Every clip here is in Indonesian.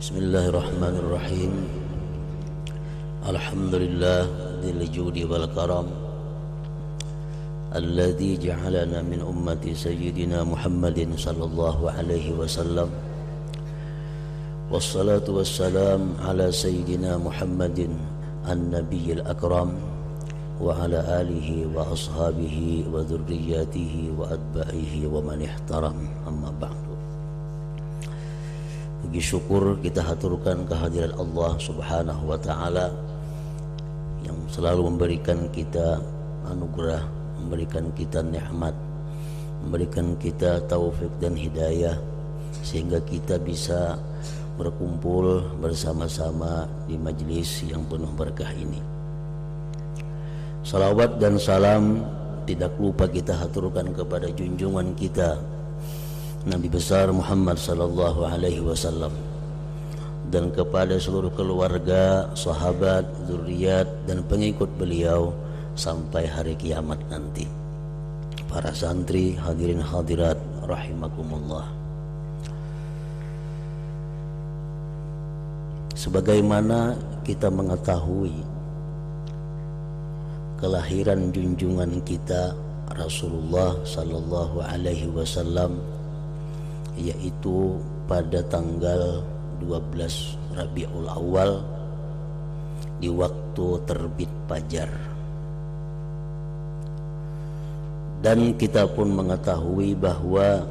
Bismillahirrahmanirrahim. Alhamdulillah dzil judi wal karam alladzi ja'alana min ummati sayyidina Muhammadin sallallahu alaihi wasallam. Wassalatu wassalam ala sayyidina Muhammadin an-nabiyil akram wa ala alihi wa ashabihi wa dzurriyyatihi wa atba'ihi wa man ihtaram, amma ba'du. Puji syukur kita haturkan kehadirat Allah subhanahu wa ta'ala yang selalu memberikan kita anugerah, memberikan kita nikmat, memberikan kita taufik dan hidayah, sehingga kita bisa berkumpul bersama-sama di majlis yang penuh berkah ini. Salawat dan salam tidak lupa kita haturkan kepada junjungan kita Nabi besar Muhammad sallallahu alaihi wasallam, dan kepada seluruh keluarga, sahabat, zuriat dan pengikut beliau sampai hari kiamat nanti. Para santri, hadirin hadirat rahimakumullah. Sebagaimana kita mengetahui kelahiran junjungan kita Rasulullah sallallahu alaihi wasallam, yaitu pada tanggal 12 Rabiul Awal di waktu terbit fajar. Dan kita pun mengetahui bahwa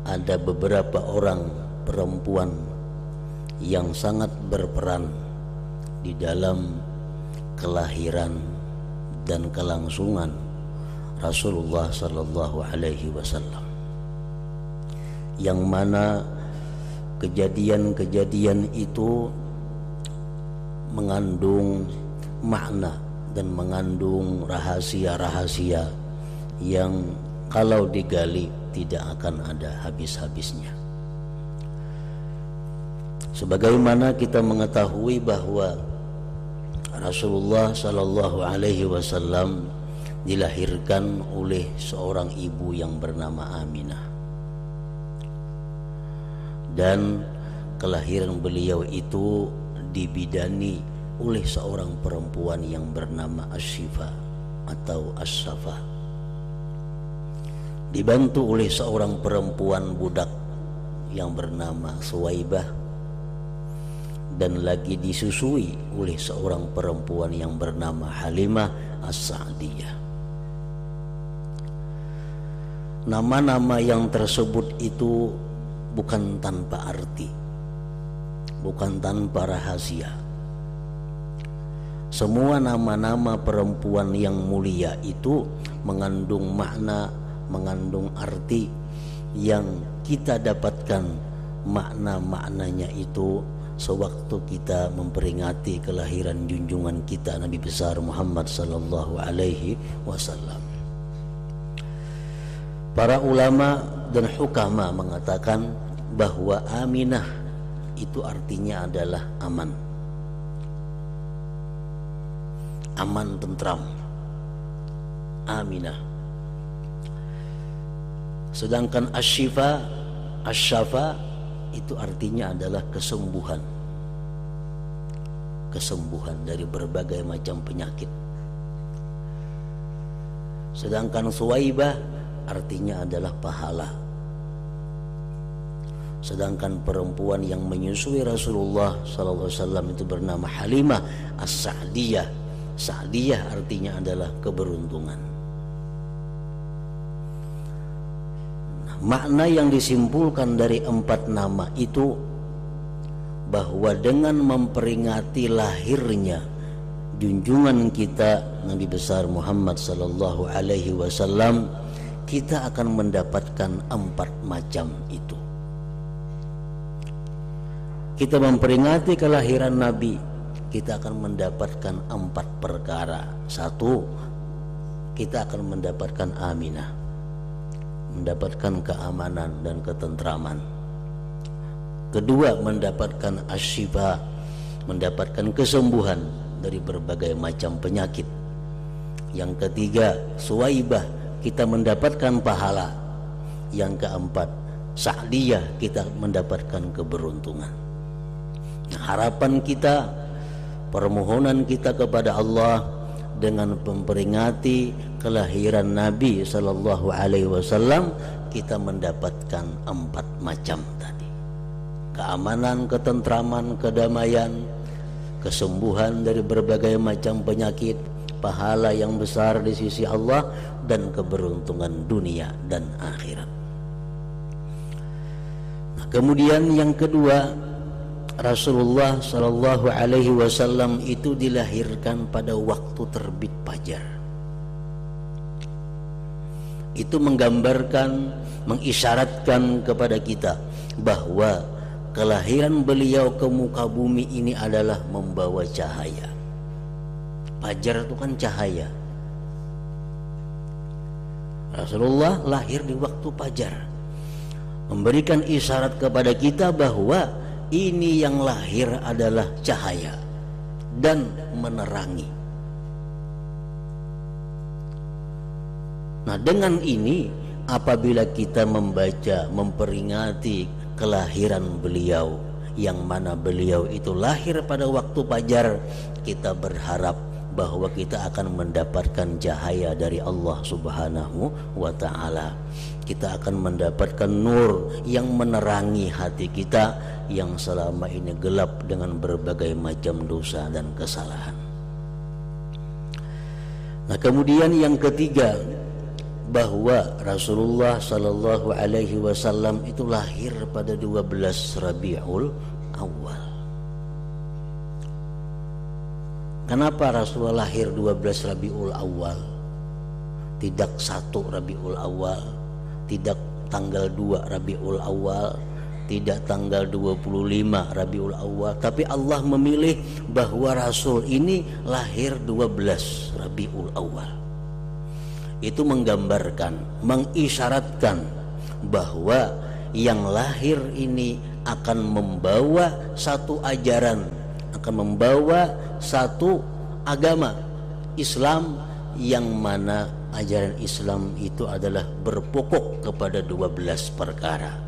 ada beberapa orang perempuan yang sangat berperan di dalam kelahiran dan kelangsungan Rasulullah sallallahu alaihi wasallam, yang mana kejadian-kejadian itu mengandung makna dan mengandung rahasia-rahasia yang kalau digali tidak akan ada habis-habisnya. Sebagaimana kita mengetahui bahwa Rasulullah sallallahu alaihi wasallam dilahirkan oleh seorang ibu yang bernama Aminah, dan kelahiran beliau itu dibidani oleh seorang perempuan yang bernama Asy-Syifa atau As-Safa, dibantu oleh seorang perempuan budak yang bernama Suwaibah, dan lagi disusui oleh seorang perempuan yang bernama Halimah As-Sa'diyah. Nama-nama yang tersebut itu bukan tanpa arti, bukan tanpa rahasia. Semua nama-nama perempuan yang mulia itu mengandung makna, mengandung arti yang kita dapatkan makna-maknanya itu sewaktu kita memperingati kelahiran junjungan kita Nabi besar Muhammad sallallahu alaihi wasallam. Para ulama dan hukama mengatakan bahwa Aminah itu artinya adalah aman, aman tentram, Aminah. Sedangkan Asy-Syifa, Asy-Syafa itu artinya adalah kesembuhan, kesembuhan dari berbagai macam penyakit. Sedangkan Suwaibah artinya adalah pahala. Sedangkan perempuan yang menyusui Rasulullah sallallahu alaihi wasallam itu bernama Halimah As-Sa'diyah. Sa'diyah artinya adalah keberuntungan. Nah, makna yang disimpulkan dari 4 nama itu bahwa dengan memperingati lahirnya junjungan kita Nabi besar Muhammad sallallahu alaihi wasallam, kita akan mendapatkan 4 macam itu. Kita memperingati kelahiran Nabi, kita akan mendapatkan 4 perkara. 1, kita akan mendapatkan Aminah, mendapatkan keamanan dan ketentraman. 2, mendapatkan Asy-Syifa, mendapatkan kesembuhan dari berbagai macam penyakit. Yang 3, Suwaibah, kita mendapatkan pahala. Yang keempat, sa'diyah, kita mendapatkan keberuntungan. Nah, harapan kita, permohonan kita kepada Allah dengan memperingati kelahiran Nabi sallallahu alaihi wasallam, kita mendapatkan 4 macam tadi. Keamanan, ketentraman, kedamaian, kesembuhan dari berbagai macam penyakit, pahala yang besar di sisi Allah, dan keberuntungan dunia dan akhirat. Nah, kemudian yang kedua, Rasulullah sallallahu alaihi wasallam itu dilahirkan pada waktu terbit fajar. Itu menggambarkan, mengisyaratkan kepada kita bahwa kelahiran beliau ke muka bumi ini adalah membawa cahaya. Fajar itu kan cahaya. Rasulullah lahir di waktu fajar, memberikan isyarat kepada kita bahwa ini yang lahir adalah cahaya dan menerangi. Nah, dengan ini apabila kita membaca, memperingati kelahiran beliau, yang mana beliau itu lahir pada waktu fajar, kita berharap bahwa kita akan mendapatkan cahaya dari Allah Subhanahu wa ta'ala. Kita akan mendapatkan nur yang menerangi hati kita yang selama ini gelap dengan berbagai macam dosa dan kesalahan. Nah, kemudian yang ketiga, bahwa Rasulullah sallallahu alaihi wasallam itu lahir pada 12 Rabiul Awal. Kenapa Rasulullah lahir 12 Rabiul Awal? Tidak 1 Rabiul Awal, tidak tanggal 2 Rabiul Awal, tidak tanggal 25 Rabiul Awal, tapi Allah memilih bahwa Rasul ini lahir 12 Rabiul Awal. Itu menggambarkan, mengisyaratkan bahwa yang lahir ini akan membawa satu ajaran, akan membawa satu agama Islam, yang mana ajaran Islam itu adalah berpokok kepada 12 perkara.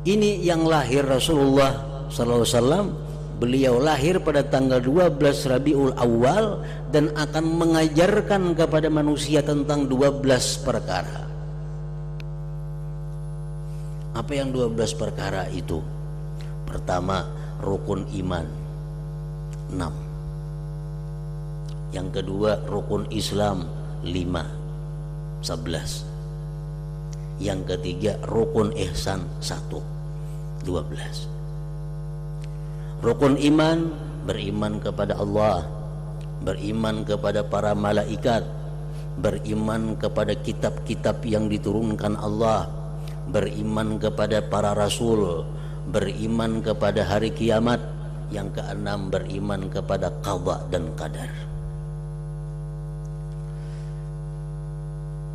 Ini yang lahir Rasulullah sallallahu alaihi wasallam. Beliau lahir pada tanggal 12 Rabiul Awal dan akan mengajarkan kepada manusia tentang 12 perkara. Apa yang 12 perkara itu? Pertama, rukun iman 6. Yang kedua, rukun Islam 5, 11. Yang ketiga, rukun ihsan 1, 12. Rukun iman, beriman kepada Allah, beriman kepada para malaikat, beriman kepada kitab-kitab yang diturunkan Allah, beriman kepada para rasul, beriman kepada hari kiamat. Yang keenam, beriman kepada qada dan qadar.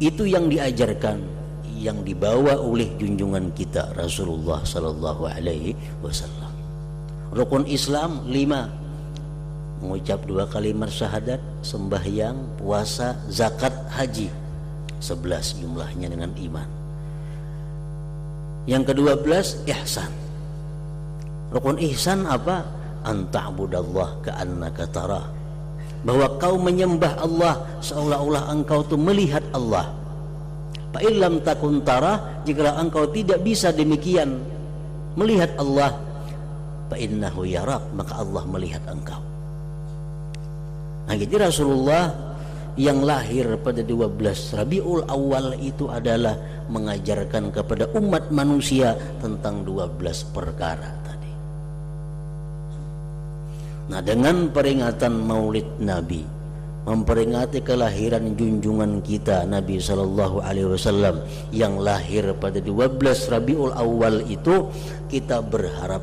Itu yang diajarkan, yang dibawa oleh junjungan kita Rasulullah sallallahu alaihi wasallam. Rukun Islam 5, mengucap 2 kalimat syahadat, sembahyang, puasa, zakat, haji. 11 jumlahnya dengan iman. Yang ke-12, ihsan. Rukun ihsan apa? Anta'budallah ka'annaka tarah. Bahwa kau menyembah Allah seolah-olah engkau itu melihat Allah. Fa illam takun tarah, jika engkau tidak bisa demikian melihat Allah, fa innahu yarak, maka Allah melihat engkau. Nah, jadi Rasulullah yang lahir pada 12 Rabiul Awal itu adalah mengajarkan kepada umat manusia tentang 12 perkara tadi. Nah, dengan peringatan Maulid Nabi, memperingati kelahiran junjungan kita Nabi sallallahu alaihi wasallam yang lahir pada 12 Rabiul Awal itu, kita berharap,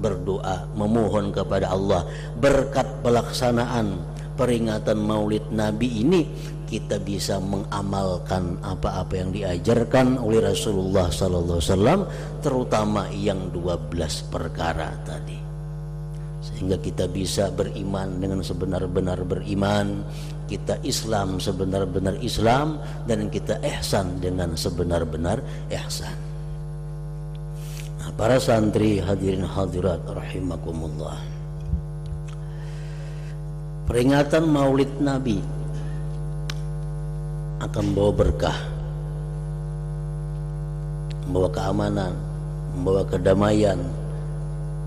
berdoa, memohon kepada Allah berkat pelaksanaan peringatan Maulid Nabi ini, kita bisa mengamalkan apa-apa yang diajarkan oleh Rasulullah sallallahu alaihi wasallam, terutama yang 12 perkara tadi. sehingga kita bisa beriman dengan sebenar-benar beriman, kita Islam sebenar-benar Islam, dan kita ihsan dengan sebenar-benar ihsan. Nah, para santri hadirin hadirat rahimakumullah, peringatan Maulid Nabi akan membawa berkah, membawa keamanan, membawa kedamaian,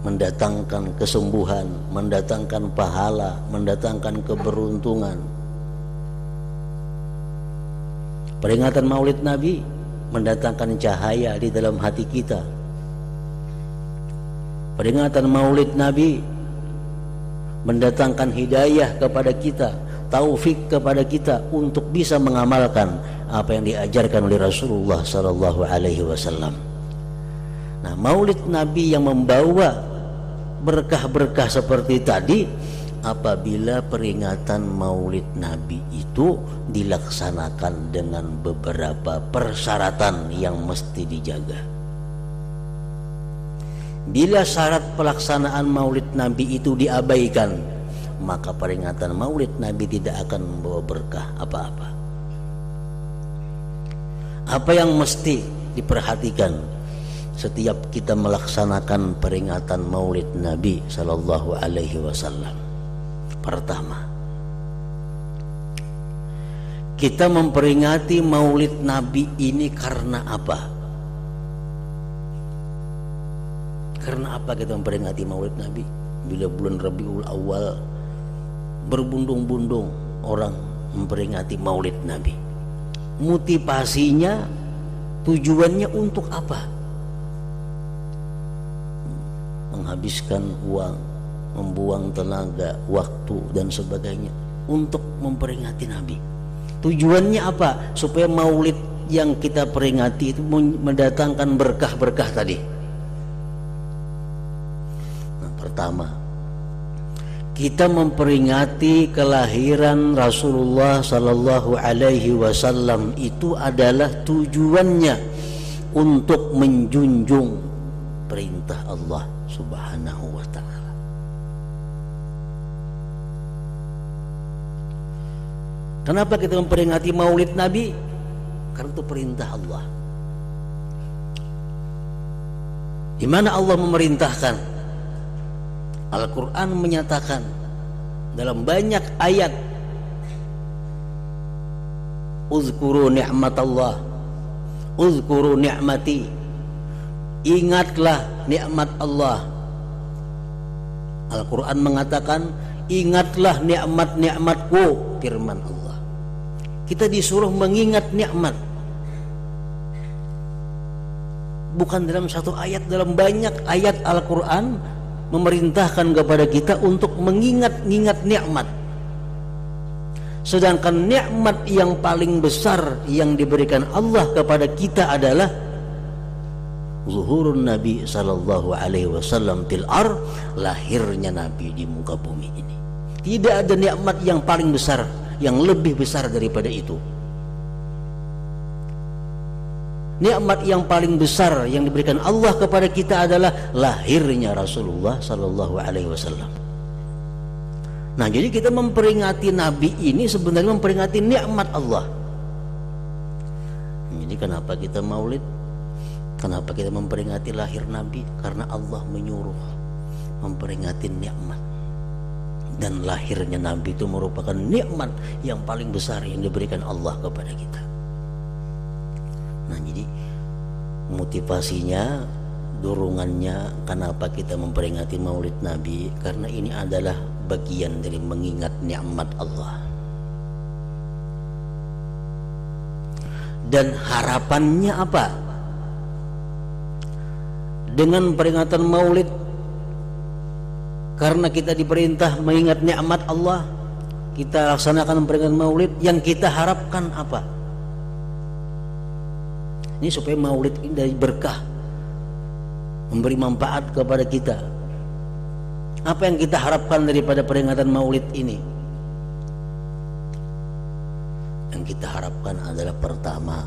mendatangkan kesembuhan, mendatangkan pahala, mendatangkan keberuntungan. Peringatan Maulid Nabi mendatangkan cahaya di dalam hati kita. Peringatan Maulid Nabi mendatangkan hidayah kepada kita, taufik kepada kita untuk bisa mengamalkan apa yang diajarkan oleh Rasulullah sallallahu alaihi wasallam. Nah, Maulid Nabi yang membawa berkah-berkah seperti tadi, apabila peringatan Maulid Nabi itu dilaksanakan dengan beberapa persyaratan yang mesti dijaga. Bila syarat pelaksanaan Maulid Nabi itu diabaikan, maka peringatan Maulid Nabi tidak akan membawa berkah apa-apa. Apa yang mesti diperhatikan setiap kita melaksanakan peringatan Maulid Nabi sallallahu alaihi wasallam? Pertama, kita memperingati Maulid Nabi ini karena apa? Karena apa kita memperingati Maulid Nabi? Bila bulan Rabiul Awal berbundung-bundung orang memperingati Maulid Nabi, motivasinya, tujuannya untuk apa? Menghabiskan uang, membuang tenaga, waktu dan sebagainya untuk memperingati Nabi. Tujuannya apa? Supaya Maulid yang kita peringati itu mendatangkan berkah-berkah tadi. Nah, pertama, kita memperingati kelahiran Rasulullah sallallahu alaihi wasallam itu adalah tujuannya untuk menjunjung perintah Allah Subhanahu wa ta'ala. Kenapa kita memperingati Maulid Nabi? Karena itu perintah Allah. Di mana Allah memerintahkan? Al-Quran menyatakan dalam banyak ayat, uzkuru ni'matallah, uzkuru ni'mati, ingatlah nikmat Allah. Al-Quran mengatakan, ingatlah nikmat-nikmatku, firman Allah. Kita disuruh mengingat nikmat, bukan dalam satu ayat, dalam banyak ayat Al-Quran memerintahkan kepada kita untuk mengingat-ingat nikmat. Sedangkan nikmat yang paling besar yang diberikan Allah kepada kita adalah zuhurun Nabi sallallahu alaihi wasallam fil ardh, lahirnya Nabi di muka bumi ini. Tidak ada nikmat yang paling besar, yang lebih besar daripada itu. Nikmat yang paling besar yang diberikan Allah kepada kita adalah lahirnya Rasulullah sallallahu alaihi wasallam. Nah, jadi kita memperingati Nabi ini sebenarnya memperingati nikmat Allah. Jadi kenapa kita Maulid? Kenapa kita memperingati lahir Nabi? Karena Allah menyuruh memperingati nikmat. Dan lahirnya Nabi itu merupakan nikmat yang paling besar yang diberikan Allah kepada kita. Nah, jadi motivasinya, dorongannya, kenapa kita memperingati Maulid Nabi? Karena ini adalah bagian dari mengingat nikmat Allah. Dan harapannya apa? Dengan peringatan Maulid, karena kita diperintah mengingat nikmat Allah, kita laksanakan peringatan Maulid. Yang kita harapkan apa? Ini supaya Maulid ini dari berkah, memberi manfaat kepada kita. Apa yang kita harapkan daripada peringatan Maulid ini? Yang kita harapkan adalah pertama,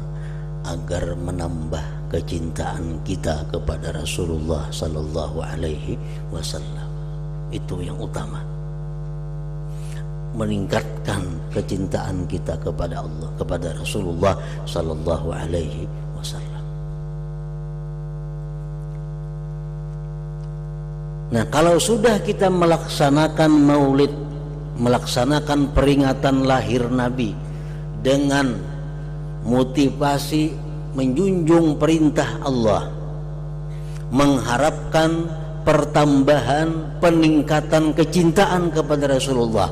agar menambah kecintaan kita kepada Rasulullah sallallahu alaihi wasallam. Itu yang utama, meningkatkan kecintaan kita kepada Allah, kepada Rasulullah sallallahu alaihi wasallam. Nah, kalau sudah kita melaksanakan maulid, melaksanakan peringatan lahir Nabi dengan motivasi menjunjung perintah Allah, mengharapkan pertambahan, peningkatan kecintaan kepada Rasulullah,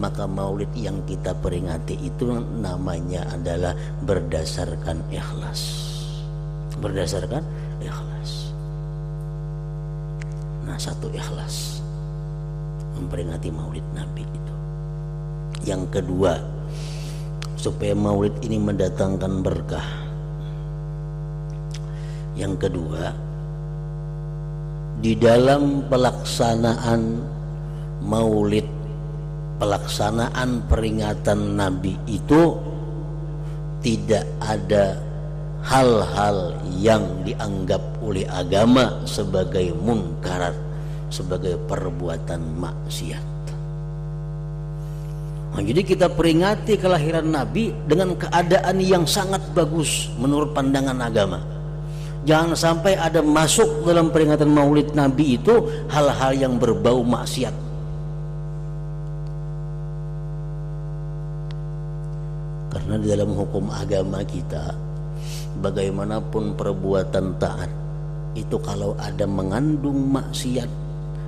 maka maulid yang kita peringati itu namanya adalah berdasarkan ikhlas. Berdasarkan ikhlas. Nah, satu ikhlas memperingati maulid Nabi itu. Yang kedua, supaya maulid ini mendatangkan berkah. Yang kedua, di dalam pelaksanaan maulid, pelaksanaan peringatan Nabi itu tidak ada hal-hal yang dianggap oleh agama sebagai munkarat, sebagai perbuatan maksiat. Nah, jadi kita peringati kelahiran Nabi dengan keadaan yang sangat bagus menurut pandangan agama. Jangan sampai ada masuk dalam peringatan maulid Nabi itu hal-hal yang berbau maksiat. Karena di dalam hukum agama kita, bagaimanapun perbuatan taat itu kalau ada mengandung maksiat,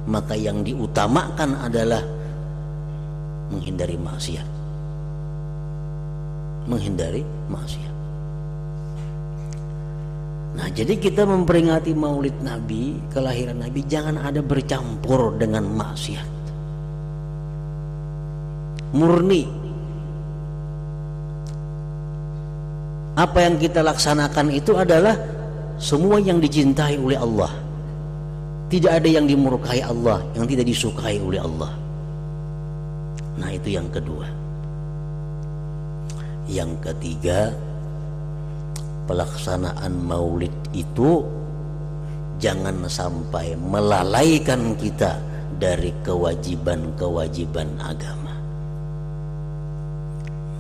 maka yang diutamakan adalah menghindari maksiat. Menghindari maksiat. Nah, jadi kita memperingati maulid Nabi, kelahiran Nabi, jangan ada bercampur dengan maksiat. Murni. Apa yang kita laksanakan itu adalah semua yang dicintai oleh Allah. Tidak ada yang dimurkai Allah, yang tidak disukai oleh Allah. Nah, itu yang kedua. Yang ketiga, pelaksanaan maulid itu jangan sampai melalaikan kita dari kewajiban-kewajiban agama.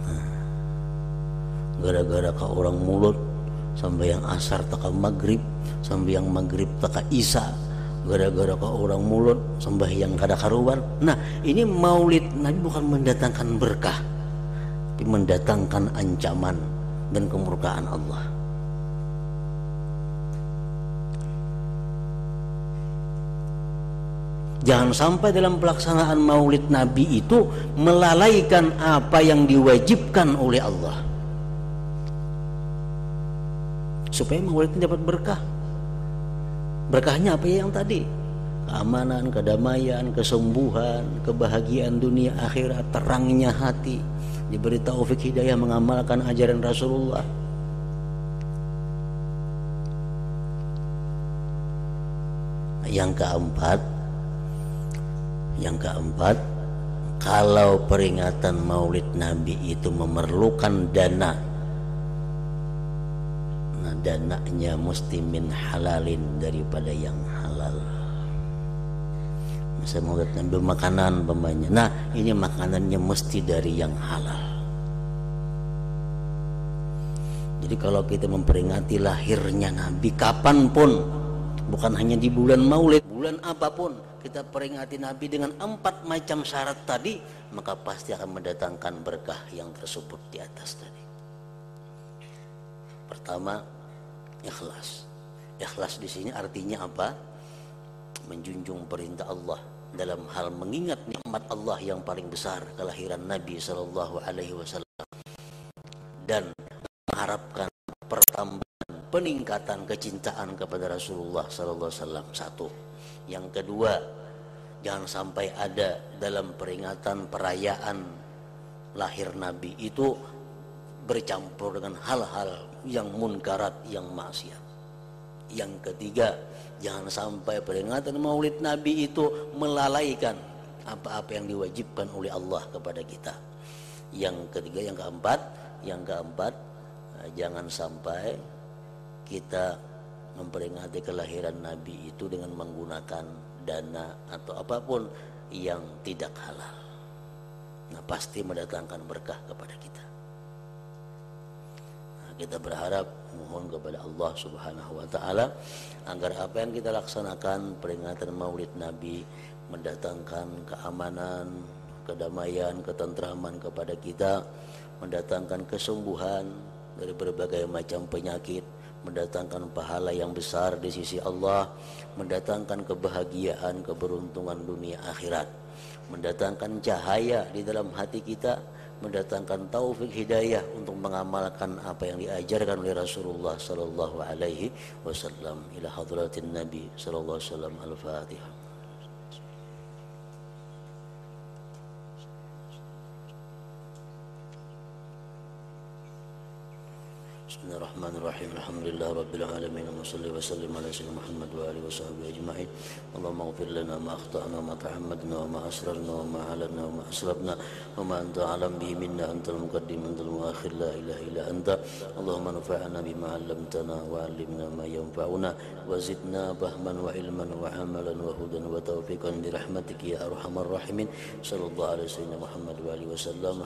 Nah, gara-gara ke orang mulut sampai yang asar taka maghrib, sampai yang maghrib taka isya, gara-gara ke orang mulut sampai yang kada karuan. Nah, ini maulid Nabi bukan mendatangkan berkah, tapi mendatangkan ancaman dan kemurkaan Allah. Jangan sampai dalam pelaksanaan maulid Nabi itu melalaikan apa yang diwajibkan oleh Allah, supaya maulid ini dapat berkah. Berkahnya apa yang tadi? Keamanan, kedamaian, kesembuhan, kebahagiaan dunia akhirat, terangnya hati, diberi taufik hidayah mengamalkan ajaran Rasulullah. Yang keempat, kalau peringatan maulid Nabi itu memerlukan dana, nah dananya mesti min halalin, daripada yang halal. Misalnya maulid Nabi makanan pembanya, nah ini makanannya mesti dari yang halal. Jadi kalau kita memperingati lahirnya Nabi kapanpun, bukan hanya di bulan maulid, bulan apapun kita peringati Nabi dengan 4 macam syarat tadi, maka pasti akan mendatangkan berkah yang tersebut di atas tadi. Pertama, ikhlas. Ikhlas di sini artinya apa? Menjunjung perintah Allah dalam hal mengingat nikmat Allah yang paling besar, kelahiran Nabi sallallahu alaihi wasallam, dan mengharapkan pertambahan, peningkatan kecintaan kepada Rasulullah sallallahu alaihi wasallam. Satu. Yang kedua, jangan sampai ada dalam peringatan perayaan lahir Nabi itu bercampur dengan hal-hal yang munkarat, yang maksiat. Yang ketiga, jangan sampai peringatan maulid Nabi itu melalaikan apa-apa yang diwajibkan oleh Allah kepada kita. Yang ketiga, yang keempat, jangan sampai kita memperingati kelahiran Nabi itu dengan menggunakan dana atau apapun yang tidak halal. Nah, pasti mendatangkan berkah kepada kita. Nah, kita berharap, mohon kepada Allah Subhanahu wa taala agar apa yang kita laksanakan peringatan Maulid Nabi mendatangkan keamanan, kedamaian, ketentraman kepada kita, mendatangkan kesembuhan dari berbagai macam penyakit, mendatangkan pahala yang besar di sisi Allah, mendatangkan kebahagiaan, keberuntungan dunia akhirat, mendatangkan cahaya di dalam hati kita, mendatangkan taufik hidayah untuk mengamalkan apa yang diajarkan oleh Rasulullah sallallahu alaihi wasallam. Ila hadratin Nabi sallallahu alaihi wasallam. Al-Fatihah. Bismillahirrahmanirrahim. Alhamdulillah rabbil alamin. Wa salli wa sallim ala sayyidina Muhammad wa alihi wa sahbihi ajma'in. Allahumma ighfir lana ma akhtana wa ma ta'ammadna wa ma asrarna wa ma a'lanna wa ma asrafna wa ma anta a'lam bihi minna antal muqaddim antal muakhir la ilaha illa anta. Allahumma anfa'na bima 'allamtana wa 'allimna ma yanfa'una wa zidna fahman wa ilman wa amalan wa hudan wa tawfiqan bi rahmatika ya arhamar rahimin. Sallallahu alaihi wasallam Muhammad wa alihi wasallam.